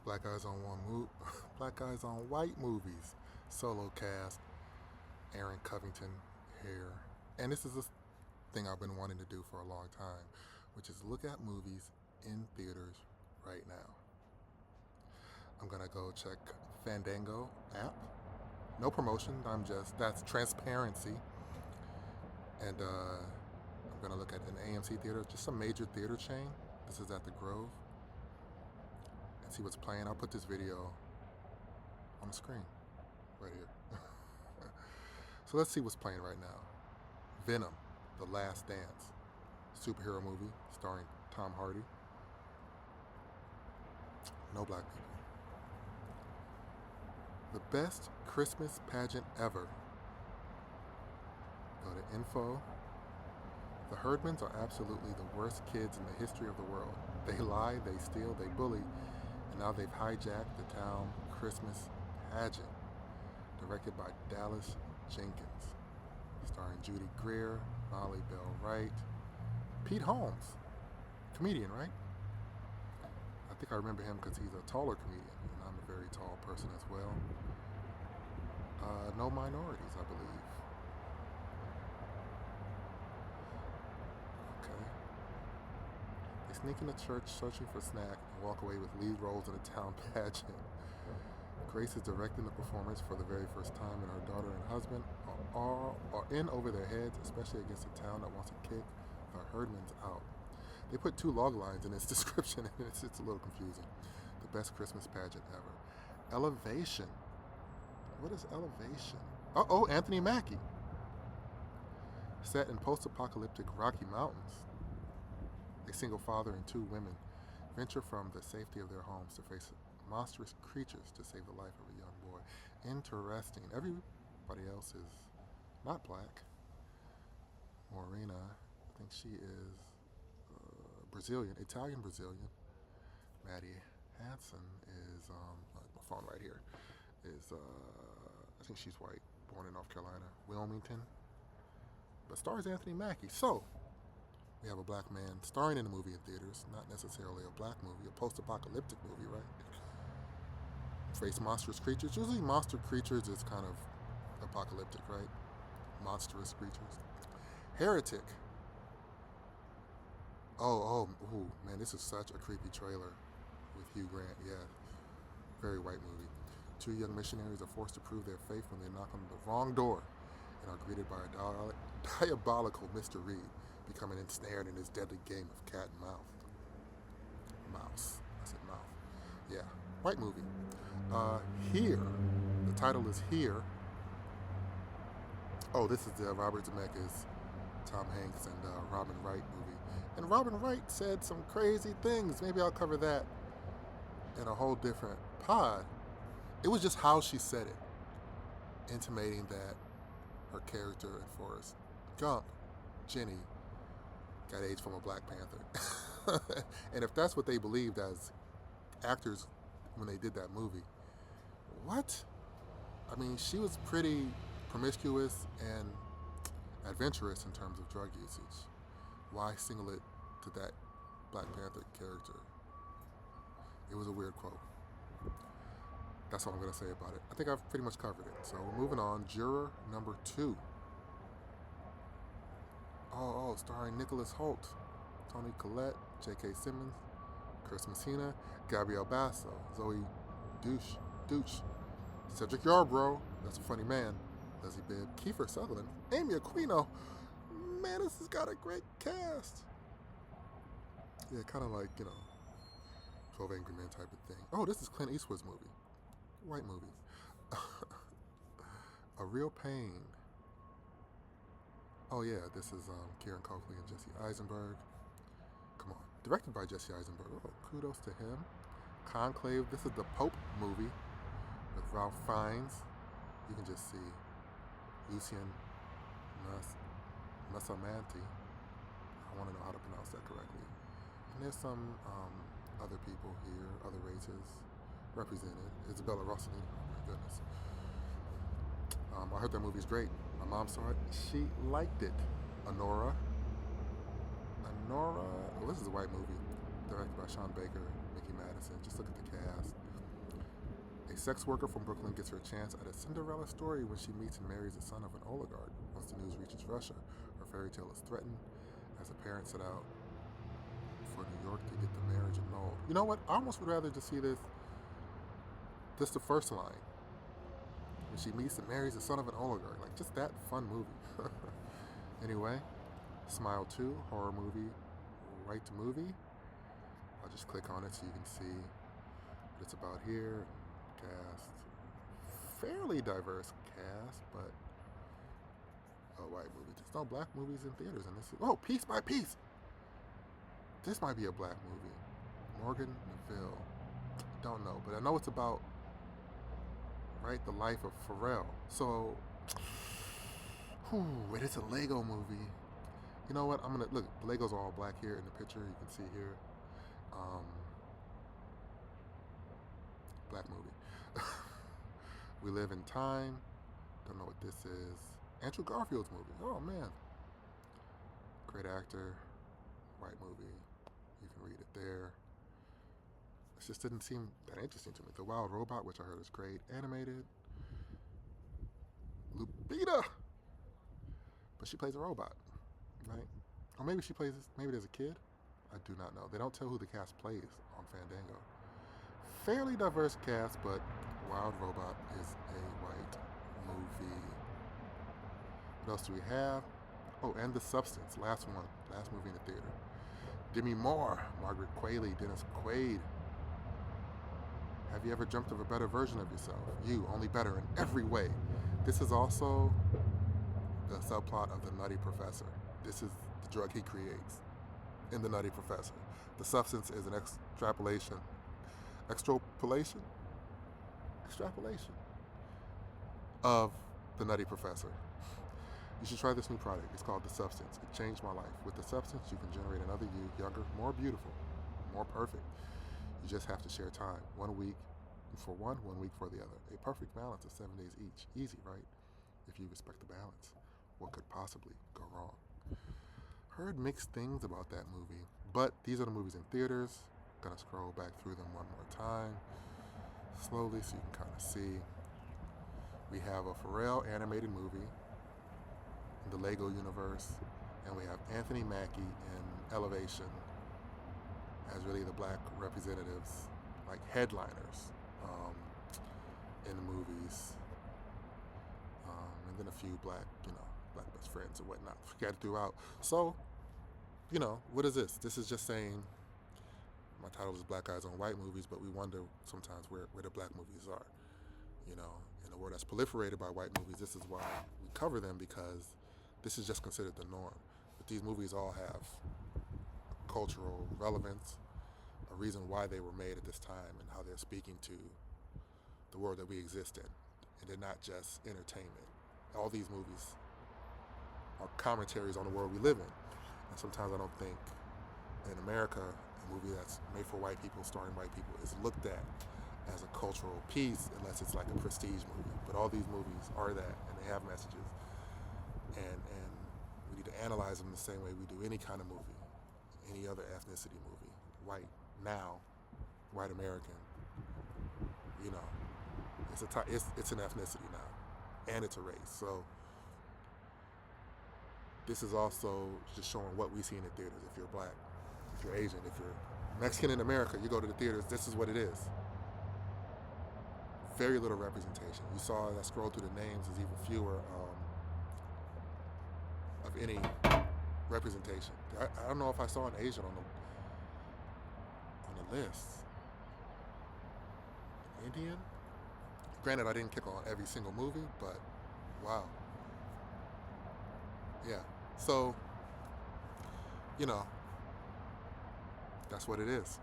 Black Eyes on Black Eyes on White movies. Solo cast. Aaron Covington here. And this is a thing I've been wanting to do for a long time, which is look at movies in theaters right now. I'm gonna go check Fandango app. No promotion. That's transparency. And I'm gonna look at an AMC theater, just a major theater chain. This is at the Grove. And see what's playing. I'll put this video on the screen right here. So let's see what's playing right now. Venom, The Last Dance, superhero movie starring Tom Hardy. No black people. The best Christmas pageant ever. Go to info. The Herdmans are absolutely the worst kids in the history of the world. They lie, they steal, they bully, and now they've hijacked the town Christmas pageant. Directed by Dallas Jenkins. Starring Judy Greer, Molly Bell Wright, Pete Holmes, comedian, right? I think I remember him because he's a taller comedian, and I'm a very tall person as well. No minorities, I believe. Okay. They sneak into church searching for snack and walk away with lead roles in a town pageant. Grace is directing the performance for the very first time, and her daughter and husband are in over their heads, especially against a town that wants to kick the Herdmans out. They put 2 log lines in its description, and it's a little confusing. The best Christmas pageant ever. Elevation. What is Elevation? Oh, Anthony Mackie. Set in post-apocalyptic Rocky Mountains. A single father and 2 women venture from the safety of their homes to face monstrous creatures to save the life of a young boy. Interesting. Everybody else is not black. Morena, I think she is Brazilian, Italian Brazilian. Maddie Hansen is my phone right here is I think she's white, born in North Carolina, Wilmington, but stars Anthony Mackie. So we have a black man starring in a movie in theaters, not necessarily a black movie, a post-apocalyptic movie, right? Face monstrous creatures. Usually monster creatures is kind of apocalyptic, right? Monstrous creatures. Heretic. Ooh, man, this is such a creepy trailer with Hugh Grant. Yeah, very white movie. 2 young missionaries are forced to prove their faith when they knock on the wrong door and are greeted by a diabolical Mr. Reed, becoming ensnared in his deadly game of cat and mouse. I said mouth. Yeah, white movie. Here, the title is Here. Oh, this is the Robert Zemeckis, Tom Hanks, and Robin Wright movie. And Robin Wright said some crazy things. Maybe I'll cover that in a whole different pod. It was just how she said it, intimating that her character in Forrest Gump, Jenny, got AIDS from a Black Panther. And if that's what they believed as actors when they did that movie, what? I mean, she was pretty promiscuous and adventurous in terms of drug usage. Why single it to that Black Panther character? It was a weird quote. That's all I'm going to say about it. I think I've pretty much covered it. So we're moving on. Juror number 2. Starring Nicholas Hoult, Toni Collette, J.K. Simmons, Chris Messina, Gabrielle Basso, Zoe Douche, Cedric Yarbrough, that's a funny man, Leslie Bibb, Kiefer Sutherland, Amy Aquino. Man, this has got a great cast. Yeah, kind of like, 12 Angry Men type of thing. Oh, this is Clint Eastwood's movie. White movie. A Real Pain. Oh yeah, this is Kieran Culkin and Jesse Eisenberg. Come on. Directed by Jesse Eisenberg. Oh, kudos to him. Conclave. This is the Pope movie with Ralph Fiennes. You can just see Lucien Massamanti. I want to know how to pronounce that correctly. And there's some other people here, other races represented. Isabella Rossellini. Oh my goodness. I heard that movie's great. My mom saw it. She liked it. Honora. This is a white movie. Directed by Sean Baker, Mickey Madison. Just look at the cast. sex worker from Brooklyn gets her chance at a Cinderella story when she meets and marries the son of an oligarch. Once the news reaches Russia, her fairy tale is threatened as the parents set out for New York to get the marriage annulled. You know what? I almost would rather just see this. Just the first line. When she meets and marries the son of an oligarch. Like, just that fun movie. Anyway, Smile 2, horror movie, right to movie. I'll just click on it so you can see what it's about here. Cast. Fairly diverse cast, but a white movie. There's no black movies in theaters, and this is, oh, Piece by Piece. This might be a black movie. Morgan Neville. Don't know, but I know it's about, right, the life of Pharrell. So, it is a Lego movie. You know what? I'm gonna look. The Legos are all black here in the picture. You can see here. Black movie. We Live in Time. Don't know what this is. Andrew Garfield's movie. Oh man. Great actor. White movie. You can read it there. It just didn't seem that interesting to me. The Wild Robot, which I heard is great. Animated. Lupita! But she plays a robot, right? Or maybe she plays, maybe there's a kid. I do not know. They don't tell who the cast plays on Fandango. Fairly diverse cast, but Wild Robot is a white movie. What else do we have? Oh, and The Substance, last one, last movie in the theater. Demi Moore, Margaret Qualley, Dennis Quaid. Have you ever dreamt of a better version of yourself? You, only better in every way. This is also the subplot of The Nutty Professor. This is the drug he creates in The Nutty Professor. The Substance is an extrapolation of The Nutty Professor. You should try this new product. It's called The Substance. It changed my life. With The Substance, you can generate another you, younger, more beautiful, more perfect. You just have to share time. 1 week for one, 1 week for the other. A perfect balance of 7 days each. Easy, right? If you respect the balance. What could possibly go wrong? Heard mixed things about that movie, but these are the movies in theaters. Gonna scroll back through them one more time, slowly, so you can kind of see. We have a Pharrell animated movie in the Lego universe, and we have Anthony Mackie in Elevation as really the black representatives, like headliners in the movies, and then a few black best friends and whatnot scattered throughout. So, what is this? This is just saying, my title is Black Eyes on White Movies, but we wonder sometimes where the black movies are. In a world that's proliferated by white movies, this is why we cover them, because this is just considered the norm. But these movies all have cultural relevance, a reason why they were made at this time, and how they're speaking to the world that we exist in. And they're not just entertainment. All these movies are commentaries on the world we live in. And sometimes I don't think in America, a movie that's made for white people, starring white people, is looked at as a cultural piece unless it's like a prestige movie. But all these movies are that, and they have messages. And we need to analyze them the same way we do any kind of movie, any other ethnicity movie. White now, white American, it's an ethnicity now, and it's a race. So this is also just showing what we see in the theaters. If you're black, if you're Asian, if you're Mexican in America, you go to the theaters, this is what it is. Very little representation. You saw as I scrolled through the names, there's even fewer of any representation. I don't know if I saw an Asian on the list. Indian? Granted, I didn't click on every single movie, but wow. Yeah, so, that's what it is.